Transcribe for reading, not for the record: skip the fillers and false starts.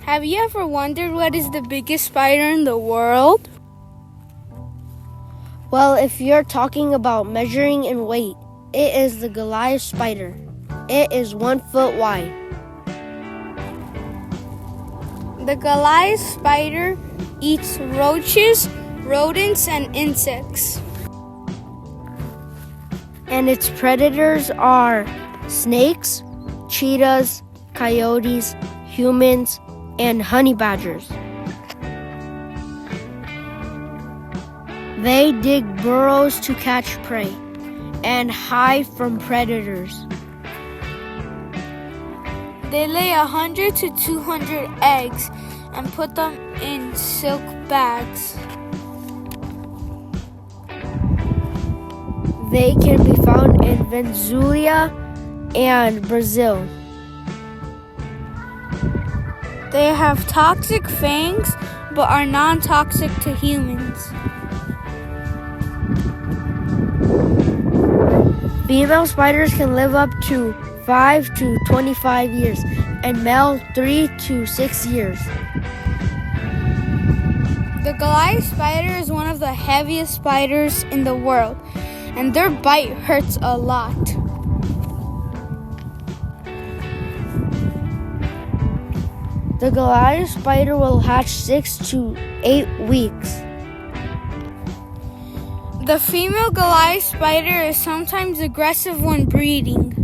Have you ever wondered what is the biggest spider in the world? Well, if you're talking about measuring in weight, it is the Goliath spider. It is 1 foot wide. The Goliath spider eats roaches, rodents, and insects. And its predators are snakes, cheetahs, coyotes, humans, and honey badgers. They dig burrows to catch prey and hide from predators. They lay 100 to 200 eggs and put them in silk bags. They can be found in Venezuela and Brazil. They have toxic fangs but are non-toxic to humans. Female spiders can live up to 5 to 25 years and male 3 to 6 years. The Goliath spider is one of the heaviest spiders in the world, and their bite hurts a lot. The Goliath spider will hatch 6 to 8 weeks. The female Goliath spider is sometimes aggressive when breeding.